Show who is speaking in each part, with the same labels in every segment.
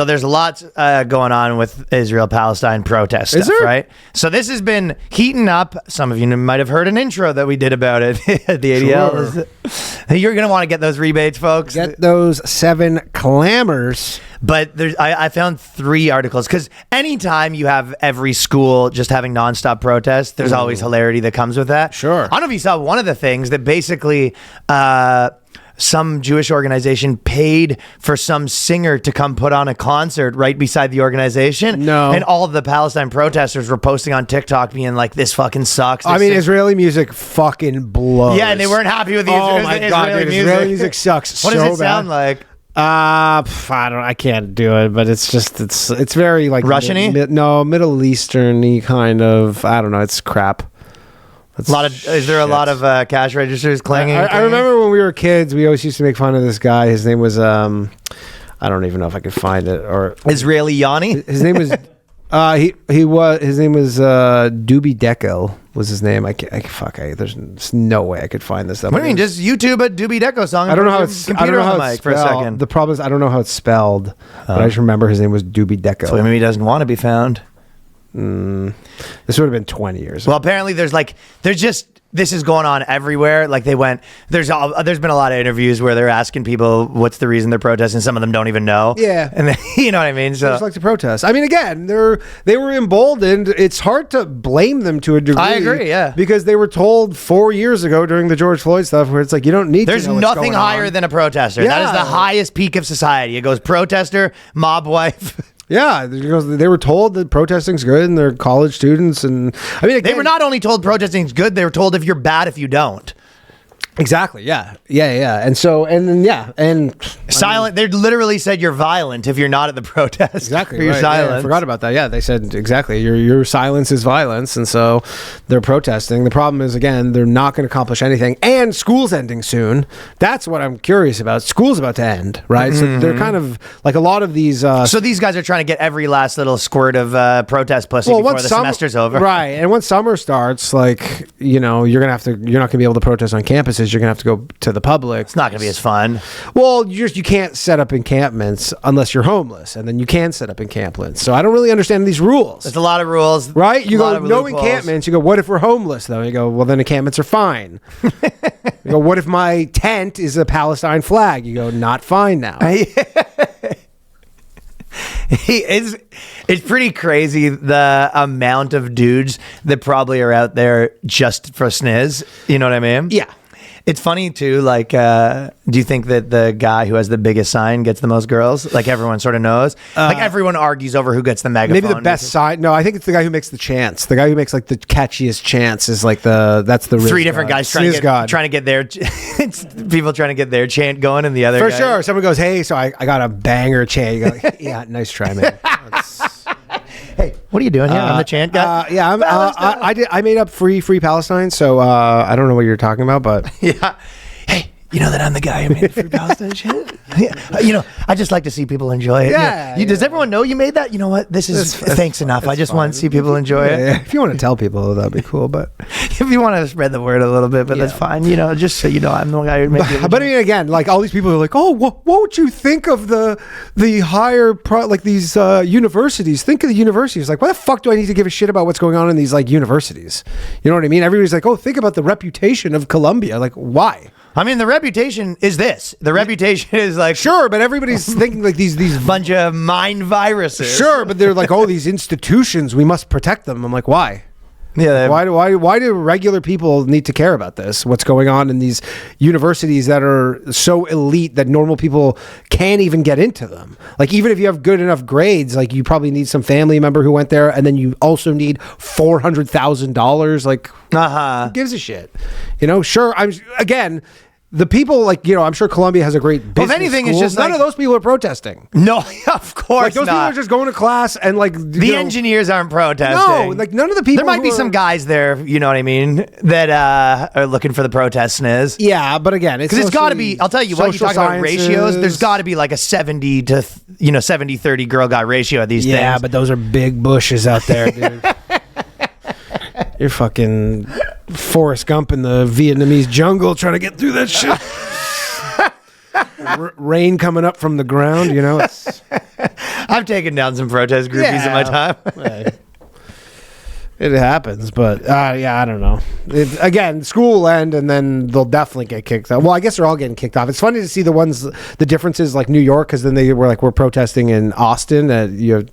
Speaker 1: So there's lots going on with Israel-Palestine protest stuff, right? So this has been heating up. Some of you might have heard an intro that we did about it at the ADL. Sure. You're going to want to get those rebates, folks.
Speaker 2: Get those 7 clamors.
Speaker 1: But I found 3 articles, because anytime you have every school just having nonstop protests, there's always hilarity that comes with that.
Speaker 2: Sure.
Speaker 1: I don't know if you saw one of the things that basically... some Jewish organization paid for some singer to come put on a concert right beside the organization.
Speaker 2: No.
Speaker 1: And all of the Palestine protesters were posting on TikTok being like, this fucking sucks.
Speaker 2: Israeli music fucking blows.
Speaker 1: Yeah, and they weren't happy with the Israeli music.
Speaker 2: Israeli music sucks.
Speaker 1: What does it sound like?
Speaker 2: I can't do it, but it's just, it's very like...
Speaker 1: Russian-y?
Speaker 2: Middle Eastern-y kind of, I don't know, it's crap.
Speaker 1: Is there a lot of cash registers clanging?
Speaker 2: I remember when we were kids, we always used to make fun of this guy. His name was I don't even know if I could find it. Or
Speaker 1: Israeli Yanni.
Speaker 2: His name was his name was Doobie Deco was his name. There's no way I could find this stuff.
Speaker 1: What do you mean? Just YouTube a Doobie Deco song.
Speaker 2: I don't know how it's
Speaker 1: computer on the mic for a second.
Speaker 2: The problem is I don't know how it's spelled, but I just remember his name was Doobie Deco.
Speaker 1: So maybe he doesn't want to be found.
Speaker 2: This would have been 20 years ago.
Speaker 1: Well, apparently this is going on everywhere. Like there's been a lot of interviews where they're asking people what's the reason they're protesting. Some of them don't even know.
Speaker 2: Yeah.
Speaker 1: And you know what I mean? So
Speaker 2: they just like to protest. I mean, again, they were emboldened. It's hard to blame them to a degree.
Speaker 1: I agree, yeah.
Speaker 2: Because they were told 4 years ago during the George Floyd stuff where it's like, you don't need
Speaker 1: There's
Speaker 2: to know
Speaker 1: nothing higher than a protester.
Speaker 2: Yeah.
Speaker 1: That is the highest peak of society. It goes protester, mob wife.
Speaker 2: Yeah, because they were told that protesting's good and they're college students. And I mean, again,
Speaker 1: they were not only told protesting's good, they were told if you're bad if you don't.
Speaker 2: Exactly. Yeah. And
Speaker 1: silent. They literally said you're violent if you're not at the protest.
Speaker 2: Exactly.
Speaker 1: You're
Speaker 2: right.
Speaker 1: silent.
Speaker 2: Yeah, I forgot about that. Yeah, they said exactly. Your silence is violence, and so they're protesting. The problem is, again, they're not going to accomplish anything. And school's ending soon. That's what I'm curious about. School's about to end, right? So they're kind of like a lot of these.
Speaker 1: So these guys are trying to get every last little squirt of protest pussy before the semester's over,
Speaker 2: right? And when summer starts, like you're not going to be able to protest on campuses. You're going to have to go to the public.
Speaker 1: It's not going to be as fun.
Speaker 2: Well, you can't set up encampments unless you're homeless, and then you can set up encampments. So I don't really understand these rules.
Speaker 1: There's a lot of rules.
Speaker 2: Right? You go, no encampments. You go, what if we're homeless, though? You go, well, then encampments are fine. You go, what if my tent is a Palestine flag? You go, not fine now.
Speaker 1: It's pretty crazy the amount of dudes that probably are out there just for sniz. You know what I mean?
Speaker 2: Yeah.
Speaker 1: It's funny too, like, do you think that the guy who has the biggest sign gets the most girls? Like everyone sort of knows? Like everyone argues over who gets the megaphone.
Speaker 2: Maybe the best sign. No, I think it's the guy who makes the chants. The guy who makes like the catchiest chants is like that's the
Speaker 1: 3 different guys trying to get their it's people trying to get their chant going, and the other
Speaker 2: for
Speaker 1: guy.
Speaker 2: Sure. Someone goes, hey, so I got a banger chant. You go, like, yeah, nice try, man.
Speaker 1: Hey, what are you doing here? I'm the chant guy.
Speaker 2: Yeah, I made up free Palestine, so I don't know what you're talking about, but
Speaker 1: yeah. Hey, you know that I'm the guy who made free Palestine shit? Yeah. I just like to see people enjoy it.
Speaker 2: Yeah.
Speaker 1: Does everyone know you made that? You know what? This is thanks enough. I just want to see people enjoy it.
Speaker 2: Yeah. If you want to tell people, that'd be cool. But
Speaker 1: if you want to spread the word a little bit, but that's fine. Just so you know, I'm the guy who made it.
Speaker 2: But I mean, again, like all these people are like, oh, what would you think of the higher like these universities? Think of the universities. Like, why the fuck do I need to give a shit about what's going on in these like universities? You know what I mean? Everybody's like, oh, think about the reputation of Columbia. Like, why?
Speaker 1: I mean, the reputation is this. The reputation is like...
Speaker 2: Sure, but everybody's thinking like these
Speaker 1: bunch of mind viruses.
Speaker 2: Sure, but they're like, oh, these institutions, we must protect them. I'm like, why?
Speaker 1: Yeah.
Speaker 2: Why do regular people need to care about this? What's going on in these universities that are so elite that normal people can't even get into them? Like, even if you have good enough grades, like you probably need some family member who went there, and then you also need $400,000. Like, who gives a shit? Sure. The people, like, I'm sure Columbia has a great business.
Speaker 1: If anything,
Speaker 2: schools.
Speaker 1: it's just
Speaker 2: none of those people are protesting.
Speaker 1: No, of course
Speaker 2: like, those people are just going to class and like
Speaker 1: the engineers aren't protesting.
Speaker 2: No, like none of the people.
Speaker 1: There might be some guys there, you know what I mean, that are looking for the protest sniz.
Speaker 2: Yeah, but again,
Speaker 1: because it's got to be. I'll tell you what. You talk about ratios. There's got to be like a 70 to 70-30 girl guy ratio of these things.
Speaker 2: Yeah, but those are big bushes out there, dude. You're fucking Forrest Gump in the Vietnamese jungle trying to get through that shit. Rain coming up from the ground, you know.
Speaker 1: I've taken down some protest groupies in my time.
Speaker 2: It happens, but I don't know. Again, school will end, and then they'll definitely get kicked out. Well, I guess they're all getting kicked off. It's funny to see the differences, like New York, because then they were like, we're protesting in Austin,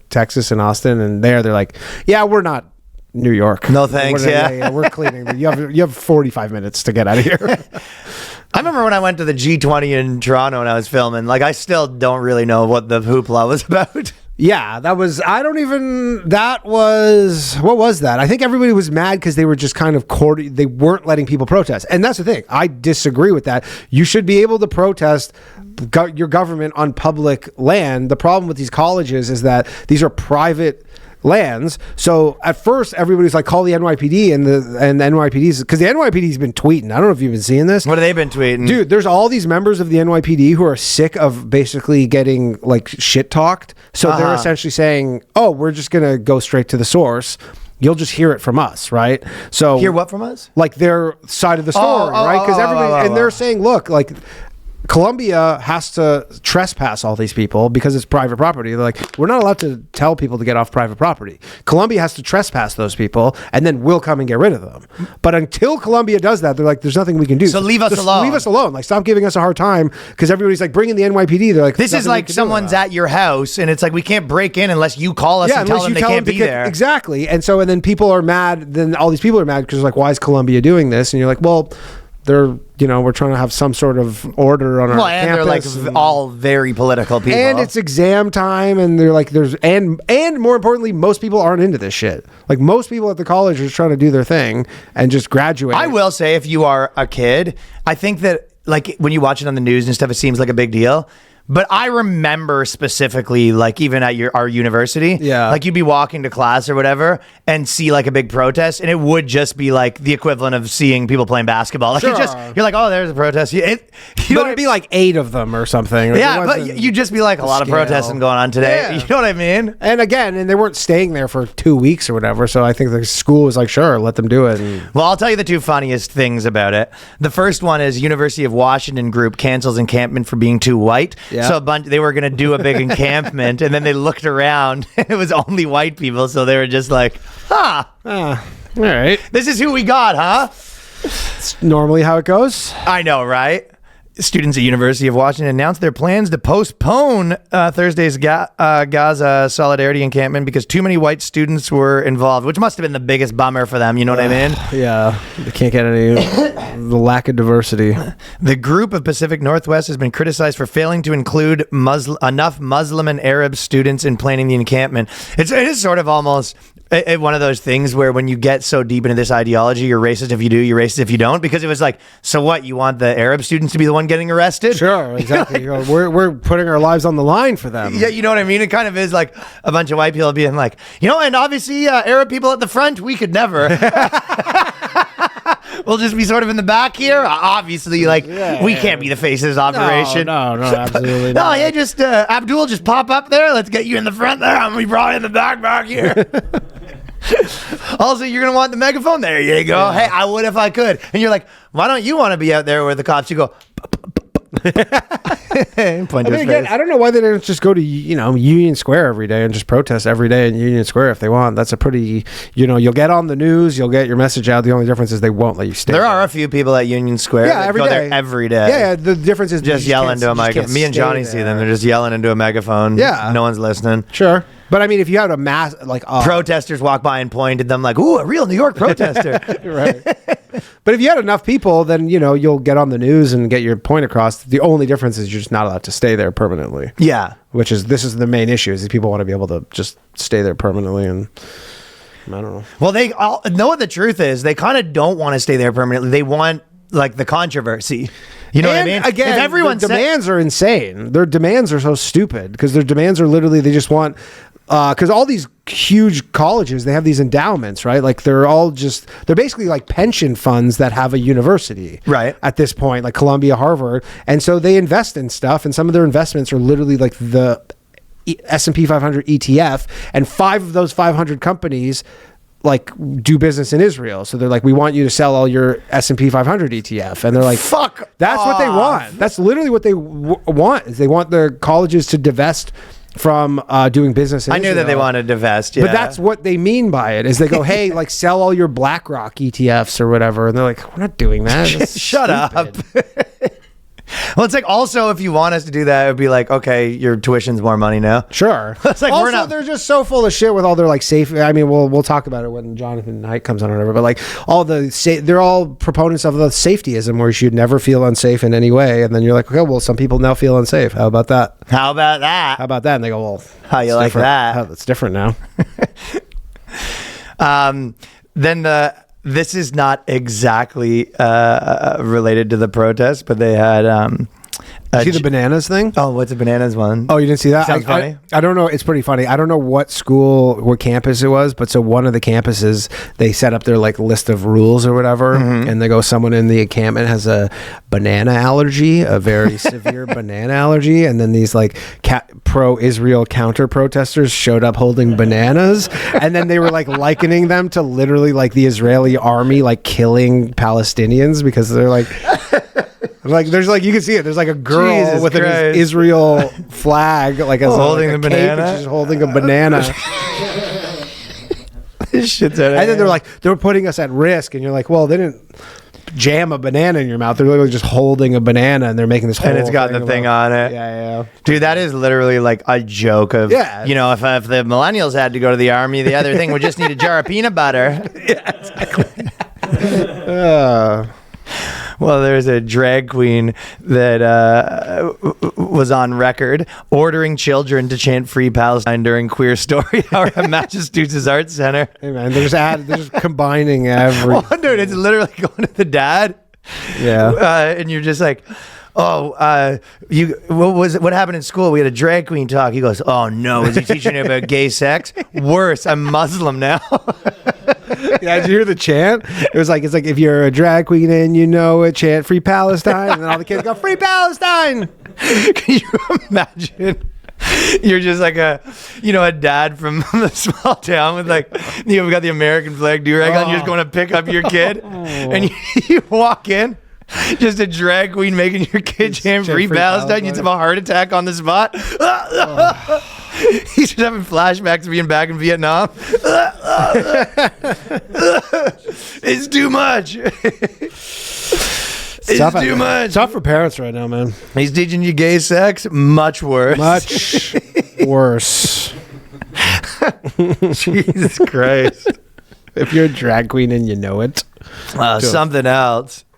Speaker 2: Texas and Austin, and they're like, yeah, we're not New York.
Speaker 1: No thanks.
Speaker 2: We're cleaning. You have 45 minutes to get out of here.
Speaker 1: I remember when I went to the G20 in Toronto and I was filming. Like, I still don't really know what the hoopla was about.
Speaker 2: Yeah, what was that? I think everybody was mad because they were just kind of they weren't letting people protest. And that's the thing. I disagree with that. You should be able to protest your government on public land. The problem with these colleges is that these are private lands. So at first everybody's like, call the NYPD, and the NYPD's, because the NYPD's been tweeting. I don't know if you've been seeing this.
Speaker 1: What have they been tweeting?
Speaker 2: Dude, there's all these members of the NYPD who are sick of basically getting like shit talked. So they're essentially saying, oh, we're just going to go straight to the source. You'll just hear it from us, right? So
Speaker 1: hear what from us?
Speaker 2: Like their side of the story, right? Because everybody, and they're saying, look, like Columbia has to trespass all these people because it's private property. They're like, we're not allowed to tell people to get off private property. Columbia has to trespass those people, and then we'll come and get rid of them. But until Columbia does that, they're like, there's nothing we can do.
Speaker 1: So leave us alone.
Speaker 2: Leave us alone. Like, stop giving us a hard time, because everybody's like, bring in the NYPD. They're like,
Speaker 1: this is like someone's at your house, and it's like, we can't break in unless you call us and tell them they can't be there.
Speaker 2: Exactly. And then people are mad. Then all these people are mad because like, why is Columbia doing this? And you're like, well, we're trying to have some sort of order on our campus.
Speaker 1: They're like all very political people.
Speaker 2: And it's exam time, and they're like, and more importantly, most people aren't into this shit. Like, most people at the college are just trying to do their thing and just graduate.
Speaker 1: I will say, if you are a kid, I think that, like, when you watch it on the news and stuff, it seems like a big deal. But I remember specifically, like, even at our university, like, you'd be walking to class or whatever and see like a big protest, and it would just be like the equivalent of seeing people playing basketball. Like, you're like, oh, there's a protest. It'd
Speaker 2: be like 8 of them or something. Like,
Speaker 1: yeah, but you'd just be like, a lot of protesting going on today. Yeah. You know what I mean?
Speaker 2: And again, they weren't staying there for 2 weeks or whatever. So I think the school was like, sure, let them do it.
Speaker 1: Well, I'll tell you the 2 funniest things about it. The first one is University of Washington group cancels encampment for being too white. Yeah. So they were going to do a big encampment, and then they looked around, and it was only white people, so they were just like, all
Speaker 2: right.
Speaker 1: This is who we got, huh?
Speaker 2: It's normally how it goes.
Speaker 1: I know, right? Students at University of Washington announced their plans to postpone Thursday's Gaza Solidarity Encampment because too many white students were involved, which must have been the biggest bummer for them. You know what I mean?
Speaker 2: Yeah. They can't get the lack of diversity.
Speaker 1: The group of Pacific Northwest has been criticized for failing to include enough Muslim and Arab students in planning the encampment. It is sort of almost one of those things where when you get so deep into this ideology, you're racist if you do, you're racist if you don't, because it was like, so what, you want the Arab students to be the one getting arrested?
Speaker 2: Sure, exactly. We're putting our lives on the line for them.
Speaker 1: Yeah, you know what I mean? It kind of is like a bunch of white people being like, and obviously Arab people at the front, we could never. We'll just be sort of in the back here. Obviously, we can't be the face of this operation.
Speaker 2: No, absolutely not.
Speaker 1: No, yeah, just Abdul, just pop up there. Let's get you in the front there. I'm going to be brought in the back here. Also, you're going to want the megaphone? There you go. Yeah. Hey, I would if I could. And you're like, why don't you want to be out there with the cops? You go...
Speaker 2: Again, I don't know why they don't just go to Union Square every day and just protest every day in Union Square if they want. That's a pretty, you'll get on the news, you'll get your message out. The only difference is they won't let you stay.
Speaker 1: There are a few people at Union Square that go there every day.
Speaker 2: Yeah, the difference is
Speaker 1: just yell into a microphone. Me and Johnny see them. They're just yelling into a megaphone.
Speaker 2: Yeah,
Speaker 1: no one's listening.
Speaker 2: Sure. But I mean, if you had a mass
Speaker 1: protesters walk by and point at them like, "Ooh, a real New York protester!"
Speaker 2: Right. But if you had enough people, then you'll get on the news and get your point across. The only difference is you're just not allowed to stay there permanently.
Speaker 1: Yeah.
Speaker 2: This is the main issue: is that people want to be able to just stay there permanently, and I don't know.
Speaker 1: Well, they all know what the truth is. They kind of don't want to stay there permanently. They want like the controversy. You know what I mean?
Speaker 2: Again, their demands are insane. Their demands are so stupid because their demands are literally they just want. Because all these huge colleges, they have these endowments, right? Like they're basically like pension funds that have a university,
Speaker 1: right? At
Speaker 2: this point, like Columbia, Harvard, and so they invest in stuff, and some of their investments are literally like the S&P 500 ETF, and 5 of those 500 companies like do business in Israel. So they're like, we want you to sell all your S&P 500 ETF. And they're like,
Speaker 1: fuck.
Speaker 2: That's what they want. That's literally what they want. Is they want the colleges to divest from doing business in Israel.
Speaker 1: I knew that they wanted to divest,
Speaker 2: But that's what they mean by it, is they go, hey, like sell all your BlackRock ETFs or whatever. And they're like, we're not doing that.
Speaker 1: Shut up. Well, it's like, also, if you want us to do that, it would be like, okay, your tuition's more money now.
Speaker 2: Sure.
Speaker 1: It's like,
Speaker 2: also, they're just so full of shit with all their like safe. I mean, we'll talk about it when Jonathan Haidt comes on or whatever. But like they're all proponents of the safetyism, where you should never feel unsafe in any way. And then you're like, okay, well, some people now feel unsafe. How about that?
Speaker 1: How about that?
Speaker 2: How about that? And they go, well,
Speaker 1: how you like that?
Speaker 2: That's different now.
Speaker 1: Then this is not exactly related to the protest, but they had.
Speaker 2: See the bananas thing?
Speaker 1: Oh, what's a bananas one?
Speaker 2: Oh, you didn't see that?
Speaker 1: Sounds funny.
Speaker 2: I don't know. It's pretty funny. I don't know what campus it was, but so one of the campuses, they set up their like list of rules or whatever, and they go, someone in the encampment has a banana allergy, a very severe banana allergy, and then these like pro-Israel counter protesters showed up holding bananas, and then they were like likening them to literally like the Israeli army like killing Palestinians, because they're like. Like there's like, you can see it. There's like a girl
Speaker 1: Jesus
Speaker 2: with
Speaker 1: Christ.
Speaker 2: an Israel flag, like as
Speaker 1: holding
Speaker 2: like
Speaker 1: the
Speaker 2: a cape,
Speaker 1: banana.
Speaker 2: and she's holding a banana.
Speaker 1: This shit's out of
Speaker 2: And then they're like, they're putting us at risk, and you're like, well, they didn't jam a banana in your mouth. They're literally just holding a banana, and they're making this whole
Speaker 1: and it's got the thing on it.
Speaker 2: Yeah.
Speaker 1: Dude, that is literally like a joke of, you know, if the millennials had to go to the army, the other thing would just need a jar of peanut butter.
Speaker 2: Yeah, exactly.
Speaker 1: Well, there's a drag queen that was on record ordering children to chant Free Palestine during Queer Story Hour at Massachusetts Arts Center.
Speaker 2: Hey man, they're just combining every.
Speaker 1: Well, dude, it's literally going to the dad.
Speaker 2: Yeah.
Speaker 1: And you're just like, what happened in school? We had a drag queen talk. He goes, oh no, is he teaching you about gay sex? Worse, I'm Muslim now.
Speaker 2: Yeah, did you hear the chant? It's like if you're a drag queen and you know it, chant Free Palestine, and then all the kids go, Free Palestine.
Speaker 1: Can you imagine? You're just like a dad from a small town with like, you've got the American flag do-rag on. You're just going to pick up your kid, and you walk in. Just a drag queen making your kid chant Free Palestine. You'd have a heart attack on the spot. He's just having flashbacks of being back in Vietnam. It's too much. It's too much.
Speaker 2: It's tough for parents right now, man.
Speaker 1: He's teaching you gay sex. Much worse.
Speaker 2: Much worse.
Speaker 1: Jesus Christ.
Speaker 2: If you're a drag queen and you know it.
Speaker 1: Something else.